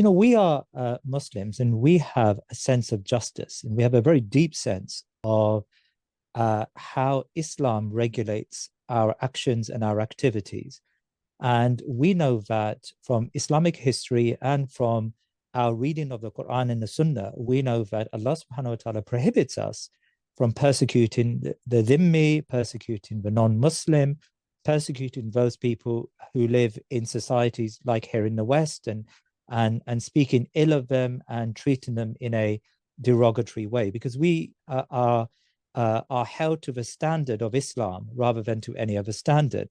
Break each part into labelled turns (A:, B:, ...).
A: we are Muslims, and we have a sense of justice, and we have a very deep sense of how Islam regulates our actions and our activities. And we know that from Islamic history and from our reading of the Quran and the Sunnah, we know that Allah subhanahu wa ta'ala prohibits us from persecuting the dhimmi, persecuting the non-Muslim, persecuting those people who live in societies like here in the West, and speaking ill of them and treating them in a derogatory way, because we are held to the standard of Islam rather than to any other standard.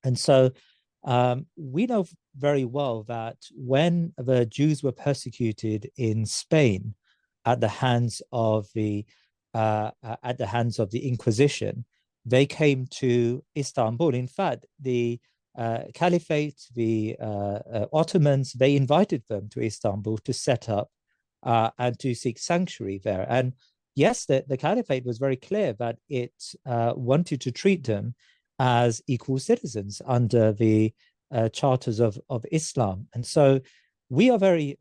A: And so we know very well that when the Jews were persecuted in Spain at the hands of the Inquisition, they came to Istanbul. In fact, the Caliphate, the Ottomans, they invited them to Istanbul to set up and to seek sanctuary there. And yes, the Caliphate was very clear that it wanted to treat them as equal citizens under the charters of Islam. And so we are very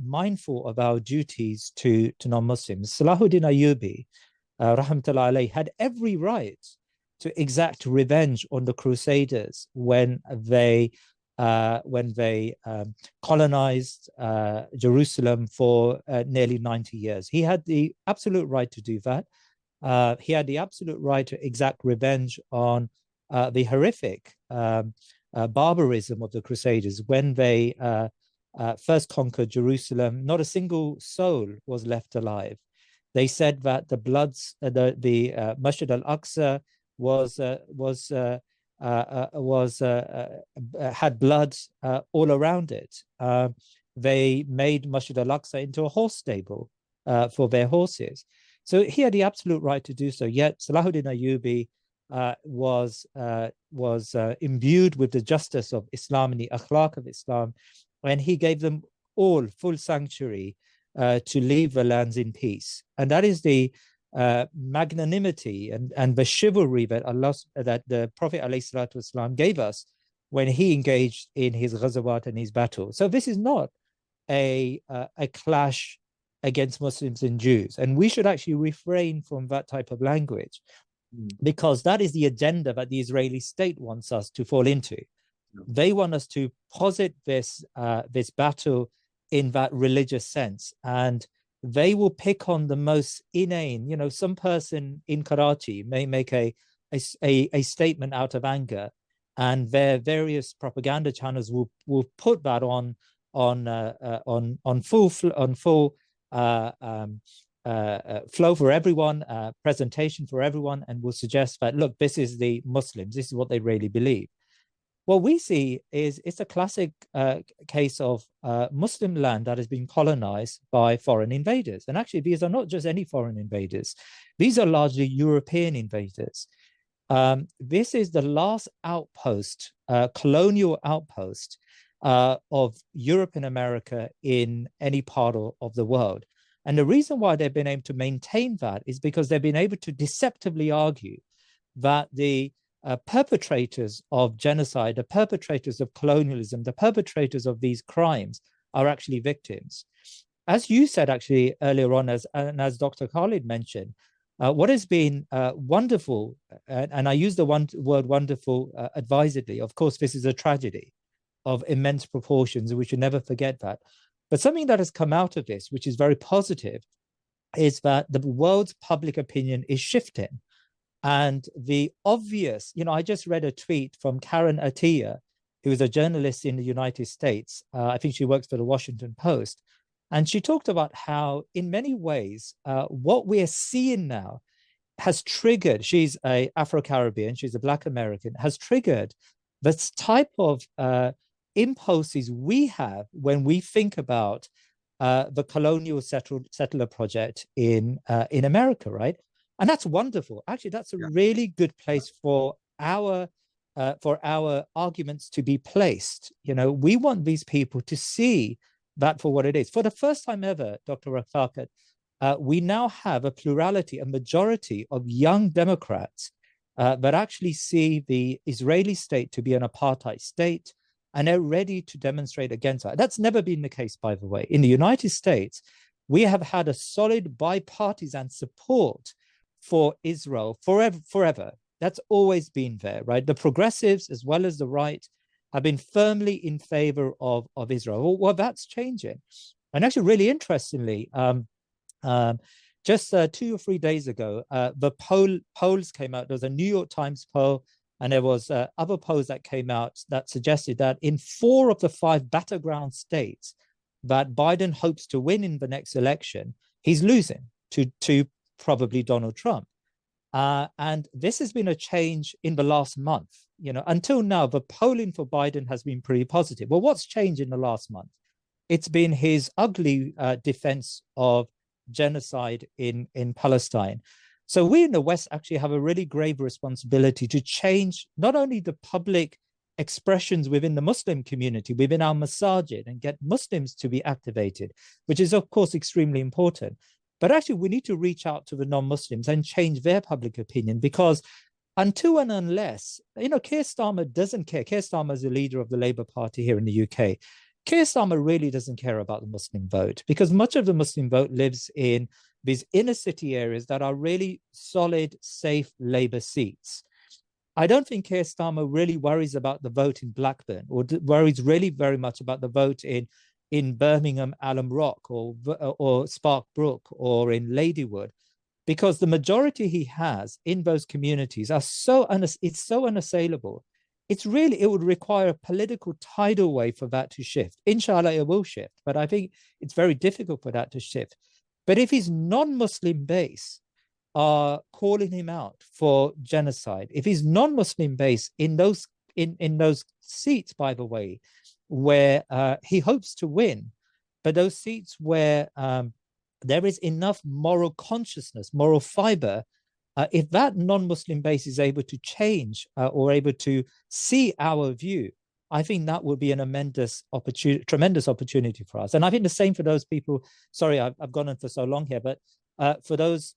A: mindful of our duties to non-Muslims. Salahuddin Ayyubi, rahmatullahi alayhi, had every right to exact revenge on the Crusaders when they colonized Jerusalem for nearly 90 years. He had the absolute right to do that. He had the absolute right to exact revenge on the horrific barbarism of the Crusaders when they first conquered Jerusalem. Not a single soul was left alive. They said that the Masjid al-Aqsa had blood all around it. They made Masjid al-Aqsa into a horse stable for their horses. So he had the absolute right to do so. Yet Salahuddin Ayyubi was imbued with the justice of Islam and the akhlaq of Islam, and he gave them all full sanctuary to leave the lands in peace. And that is the magnanimity and the chivalry that the Prophet ﷺ gave us when he engaged in his ghazawat and his battle. So this is not a clash against Muslims and Jews, and we should actually refrain from that type of language, because that is the agenda that the Israeli state wants us to fall into. They want us to posit this battle in that religious sense, and they will pick on the most inane. Some person in Karachi may make a statement out of anger, and their various propaganda channels will put that on full flow for everyone, presentation for everyone, and will suggest that, look, this is the Muslims, this is what they really believe. What we see is it's a classic case of Muslim land that has been colonized by foreign invaders. And actually, these are not just any foreign invaders. These are largely European invaders. This is the last outpost, colonial outpost of Europe and America in any part of the world. And the reason why they've been able to maintain that is because they've been able to deceptively argue that the perpetrators of genocide, the perpetrators of colonialism, the perpetrators of these crimes are actually victims. As you said actually earlier on, as Dr. Khalid mentioned, what has been wonderful, and I use the word wonderful advisedly. Of course, this is a tragedy of immense proportions, and we should never forget that. But something that has come out of this, which is very positive, is that the world's public opinion is shifting. And the obvious, I just read a tweet from Karen Atiyah, who is a journalist in the United States. I think she works for the Washington Post. And she talked about how, in many ways, what we're seeing now has triggered, she's a Afro-Caribbean, she's a Black American, has triggered this type of impulses we have when we think about the colonial settler project in America, right? And that's wonderful. Actually, that's a really good place for our arguments to be placed. We want these people to see that for what it is. For the first time ever, Dr. Rafakat, we now have a plurality, a majority of young Democrats that actually see the Israeli state to be an apartheid state, and they're ready to demonstrate against that. That's never been the case, by the way. In the United States, we have had a solid bipartisan support for Israel forever. That's always been there, right? The progressives as well as the right have been firmly in favor of Israel. Well, that's changing. And actually, really interestingly, just 2 or 3 days ago, the polls came out. There was a New York Times poll, and there was other polls that came out that suggested that in 4 of the 5 battleground states that Biden hopes to win in the next election, he's losing to probably Donald Trump. And this has been a change in the last month. You know, until now, the polling for Biden has been pretty positive. Well, what's changed in the last month? It's been his ugly defense of genocide in Palestine. So we in the West actually have a really grave responsibility to change not only the public expressions within the Muslim community, within our masajid, and get Muslims to be activated, which is of course extremely important. But actually we need to reach out to the non-Muslims and change their public opinion, because until and unless, you know, Keir Starmer doesn't care. Keir Starmer is the leader of the Labour Party here in the UK. Keir Starmer really doesn't care about the Muslim vote, because much of the Muslim vote lives in these inner city areas that are really solid, safe Labour seats. I don't think Keir Starmer really worries about the vote in Blackburn, or worries really very much about the vote in Birmingham, Alum Rock, or Spark Brook, or in Ladywood, because the majority he has in those communities are it's so unassailable. It would require a political tidal wave for that to shift. Inshallah, it will shift, but I think it's very difficult for that to shift. But if his non-Muslim base are calling him out for genocide, if his non-Muslim base in those seats, by the way, where he hopes to win, but those seats where there is enough moral consciousness, moral fiber, if that non-Muslim base is able to change or able to see our view, I think that would be an tremendous opportunity for us. And I think the same for those people. Sorry, I've gone on for so long here, but for those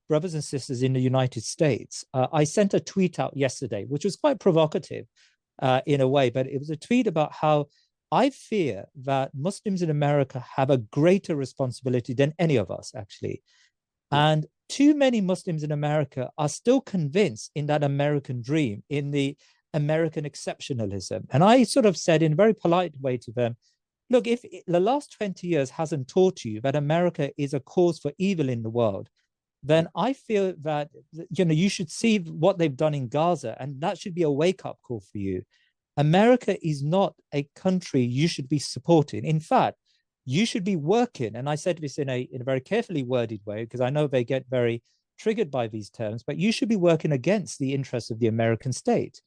A: brothers and sisters in the United States, I sent a tweet out yesterday, which was quite provocative in a way, but it was a tweet about how I fear that Muslims in America have a greater responsibility than any of us, actually. And too many Muslims in America are still convinced in that American dream, in the American exceptionalism. And I sort of said in a very polite way to them, look, if the last 20 years hasn't taught you that America is a cause for evil in the world, then I feel that, you know, you should see what they've done in Gaza, and that should be a wake-up call for you. America is not a country you should be supporting. In fact, you should be working, and I said this in a very carefully worded way, because I know they get very triggered by these terms, but you should be working against the interests of the American state,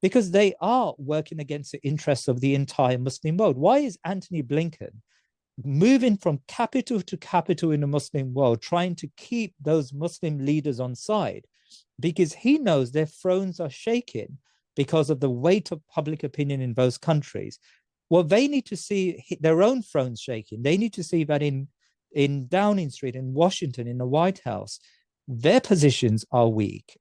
A: because they are working against the interests of the entire Muslim world. Why is Antony Blinken moving from capital to capital in the Muslim world, trying to keep those Muslim leaders on side? Because he knows their thrones are shaking because of the weight of public opinion in those countries. Well, they need to see their own thrones shaking. They need to see that in Downing Street, in Washington, in the White House, their positions are weak.